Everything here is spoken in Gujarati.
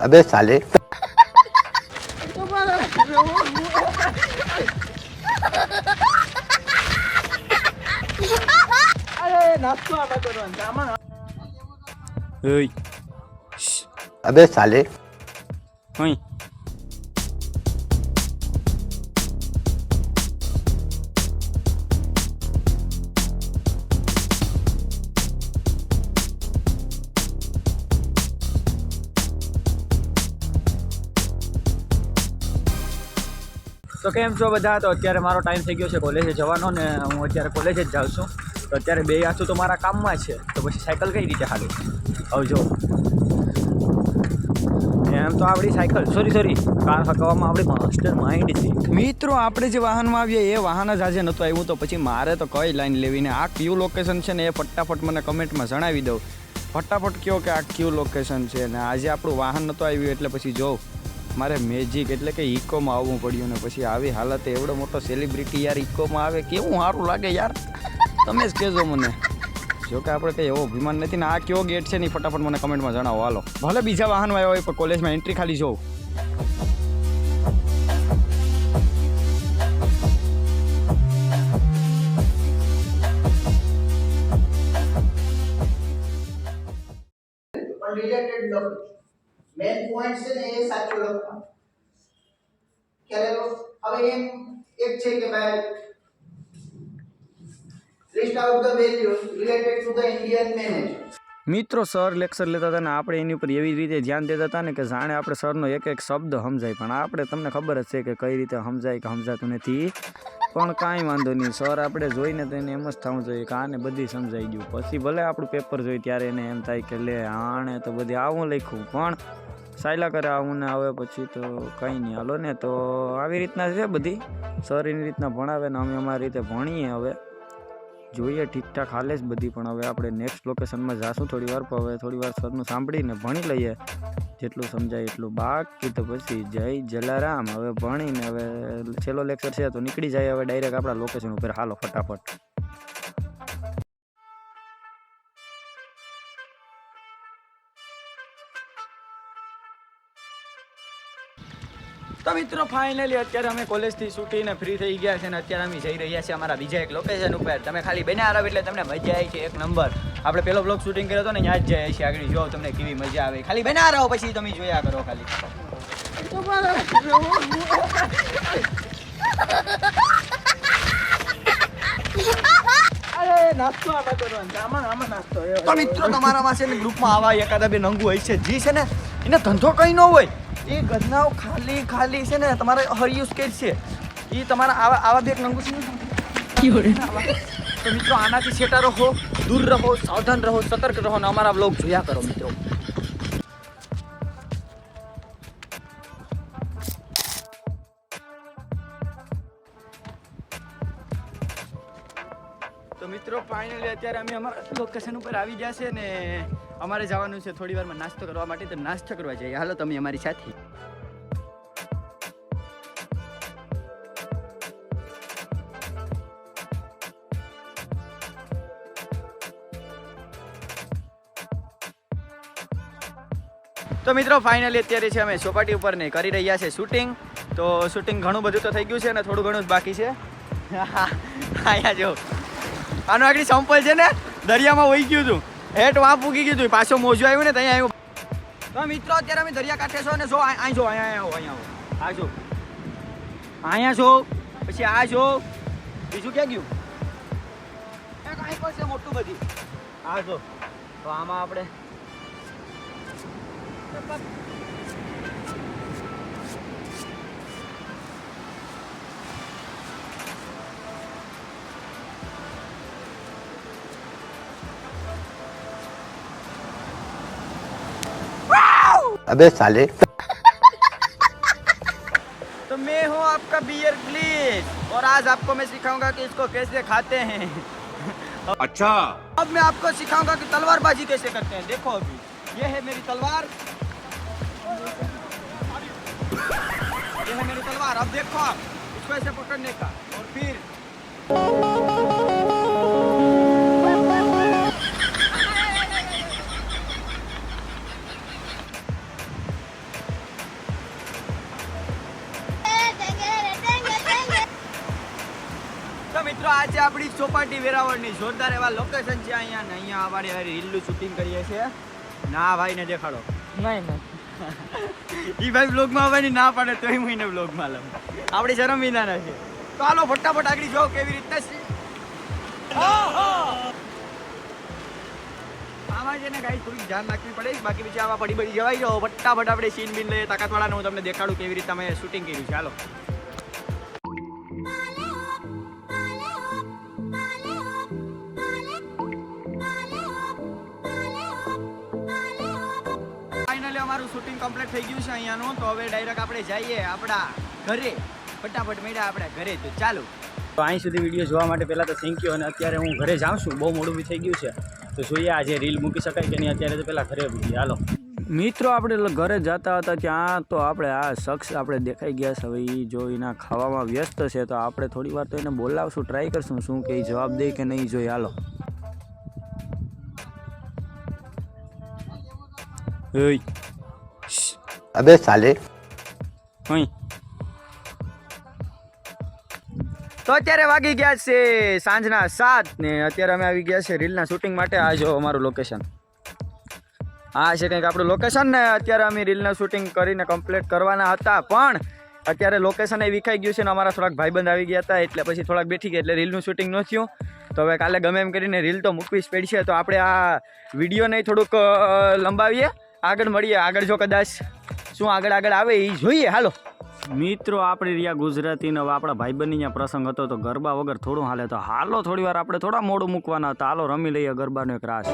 अबे साले अबे साले તો કેમ છો બધા? તો અત્યારે મારો ટાઈમ થઈ ગયો છે કોલેજે જવાનો ને હું અત્યારે કોલેજે જ જાઉં છું. તો અત્યારે બે આંસુ તો મારા કામમાં છે, તો પછી સાયકલ કઈ રીતે હાલે આવજો. એમ તો આપણી સાયકલ સોરી કાર હકવામાં આપણી માસ્ટર માઇન્ડ છે. મિત્રો આપણે જે વાહનમાં આવીએ એ વાહન જ આજે નહોતું આવ્યું, તો પછી મારે તો કઈ લાઈન લેવીને આ કયું લોકેશન છે ને એ ફટાફટ મને કમેન્ટમાં જણાવી દઉં. ફટાફટ કહો કે આ કયું લોકેશન છે. ને આજે આપણું વાહન નહોતું આવ્યું એટલે પછી જોઉં મારે મેજિક એટલે કે ઇકોમાં આવવું પડ્યું. ને પછી આવી હાલત એવડો મોટો સેલિબ્રિટી યાર ઇકોમાં આવે કેવું સારું લાગે યાર, તમે જ કહેજો મને. જો કે આપણે કંઈ એવો અભિમાન નથી ને આ કયો ગેટ છે ને ફટાફટ મને કમેન્ટમાં જણાવો. હાલો ભલે બીજા વાહનમાં આવ્યો હોય પણ કોલેજમાં એન્ટ્રી ખાલી જોઉં. રિલેટેડ લખો, મેઇન પોઈન્ટ છે ને એ સાચો લખવાનો. ખ્યાલ આવ્યો? હવે એમ એક છે કે ભાઈ list out the values related to the Indian manager. મિત્રો સર લેક્ચર લેતા હતા ને આપણે એની ઉપર એવી રીતે ધ્યાન દેતા હતા ને કે જાણે આપણે સરનો એક એક શબ્દ સમજાય, પણ આપણે તમને ખબર જ છે કે કઈ રીતે સમજાય કે સમજાતું નથી. પણ કાંઈ વાંધો નહીં, સર આપણે જોઈને તો એને એમ જ થવું જોઈએ કે આને બધી સમજાઈ ગયું. પછી ભલે આપણું પેપર જોઈ ત્યારે એને એમ થાય કે લે આણે તો બધી આવું લખ્યું, પણ સાયલા કરે આવું ને આવે પછી તો કંઈ નહીં. હાલો ને તો આવી રીતના છે બધી, સર એની રીતના ભણાવે ને અમે અમારી રીતે ભણીએ. હવે જોઈએ ઠીકઠાક હાલે જ બધી, પણ હવે આપણે નેક્સ્ટ લોકેશનમાં જાશું થોડી વાર. પણ હવે થોડી વાર સરનું સાંભળીને ભણી લઈએ જેટલું સમજાય એટલું. બાકી તો પછી જય જલારામ. હવે ભણીને હવે છેલ્લો લેક્ચર છે તો નીકળી જાય હવે ડાયરેક્ટ આપણા લોકેશન ઉપર. હાલો ફટાફટ. તો મિત્રો ફાઇનલી અત્યારે અમે કોલેજથી છૂટીને ફ્રી થઈ ગયા છે ને અત્યારે અમે જઈ રહ્યા છીએ અમારા બીજા એક લોકેશન ઉપર. તમે ખાલી બન્યા રહો એટલે તમને મજા આવી છે એક નંબર. આપણે પેલો બ્લોગ શૂટિંગ કર્યો હતો ને ત્યાં જ જઈએ છીએ આગળ. જો તમને કેવી મજા આવે, ખાલી બન્યા રહો પછી તમે જોયા કરો ખાલી. તો મિત્રો તમારામાં છે ને ગ્રુપમાં આવા એકાદા બે નંગુ હોય છે જે છે ને એને ધંધો કઈ ન હોય, એ ગધનાઓ ખાલી છે ને તમારે હરિયુઝ કે છે એ તમારા આવા બે નંગુ છે. તો મિત્રો આનાથી સેટા રહો, દૂર રહો, સાવધાન રહો, સતર્ક રહો ને અમારા બ્લોગ જોયા કરો મિત્રો. તો મિત્રો ફાઇનલી અત્યારે અમે અમારા લોકેશન ઉપર આવી ગયા છે ને અમારે જવાનું છે થોડી વારમાં નાસ્તો કરવા માટે. તો નાસ્તો કરવા જઈએ, હાલો તમે અમારી સાથે. તો મિત્રો ફાઇનલી અત્યારે છે અમે ચોપાટી ઉપર ને કરી રહ્યા છે શૂટિંગ. તો શૂટિંગ ઘણું બધું તો થઈ ગયું છે ને થોડું ઘણું જ બાકી છે. અહીંયા જો આનું આગળ સંપલ છે ને દરિયામાં વહી ગયું હતું, હેઠ વાં પૂગી ગયું હતું, પાછો મોજું આવ્યું ને ત્યાં આવ્યું. તો મિત્રો અત્યારે અમે દરિયા કાંઠે છો ને જો અહીં જો અહીંયા આ જો અહીંયા છો, પછી આ જો, બીજું ક્યાં ગયું એક અહીં કોઈ છે મોટું બધી આ જો. તો આમાં આપણે अबे साले तो मैं हूँ आपका बियर ग्लिच और आज आपको मैं सिखाऊंगा कि इसको कैसे खाते हैं. अच्छा अब मैं आपको सिखाऊंगा कि तलवारबाजी कैसे करते हैं. देखो अभी ये है मेरी तलवार, ये है मेरी तलवार. अब देखो आप इसको ऐसे पकड़ने का और फिर મિત્રો આજે આપણી ચોપાટી વેરાવળની જોરદાર એવા લોકેશન છે અહીંયા ને અહીંયા અમારે રીલનું શૂટિંગ કરીએ છીએ ના ભાઈ ને દેખાડો નહીં ઈ ભાઈ બ્લોગમાં આવવાની ના પાડે તોય હું એને બ્લોગમાં લઉં આપણી શરમ વિના ના છે તો હાલો ફટાફટ આગળ જો કેવી રીતે આમાં છે ને ગાઈસ થોડીક ધ્યાન રાખવી પડે બાકી પછી આમાં પડી જવાય જો ફટાફટ આપણે સીન બીન લઈએ તાકાતવાળાને હું તમને દેખાડું કેવી રીતે અમે શૂટિંગ કર્યું છે હાલો ફાઇનલી અમારું શૂટિંગ કમ્પ્લીટ થઈ ગયું છે અહીંયાનું તો હવે ડાયરેક્ટ આપણે જઈએ આપણા ઘરે ફટાફટ મળ્યા આપણા ઘરે તો ચાલો તો અહીં સુધી વિડીયો જોવા માટે પહેલાં તો થેન્ક યુ અને અત્યારે હું ઘરે જાઉં છું બહુ મોડું બી થઈ ગયું છે તો જોઈએ આજે રીલ મૂકી શકાય કે નહીં અત્યારે તો પહેલાં ઘરે પૂછીએ હાલો મિત્રો આપણે ઘરે જતા હતા ત્યાં તો આપણે આ શખ્સ આપણે દેખાઈ ગયા છે હવે એ જો એના ખાવામાં વ્યસ્ત છે તો આપણે થોડી વાર તો એને બોલાવશું ટ્રાય કરશું શું કે જવાબ દે કે નહીં જોઈએ હાલો अबे साले તો અત્યારે વાગી ગયા છે સાંજના 7 ને અત્યારે અમે આવી ગયા છે રીલના શૂટિંગ માટે આ જો અમારું લોકેશન આ છે કંઈક આપણું લોકેશન ને અત્યારે અમે રીલના શૂટિંગ કરીને કમ્પ્લીટ કરવાના હતા પણ અત્યારે લોકેશન એ વિખાઈ ગયું છે ને અમારા થોડાક ભાઈબંધ આવી ગયા હતા એટલે પછી થોડાક બેઠી ગયા એટલે રીલનું શૂટિંગ ન થયું તો હવે કાલે ગમે એમ કરીને રીલ તો મૂકવી જ પડશે તો આપણે આ વિડીયોને થોડુંક લંબાવીએ આગળ મળીએ આગળ જો કદાચ શું આગળ આવે એ જોઈએ હાલો મિત્રો આપણે રહ્યા ગુજરાતી ને હવે આપણા ભાઈબંધની અહીંયા પ્રસંગ હતો તો ગરબા વગર થોડું હાલે તો હાલો થોડી વાર આપણે થોડા મોડું મૂકવાના હતા હાલો રમી લઈએ ગરબાનો એક રાસ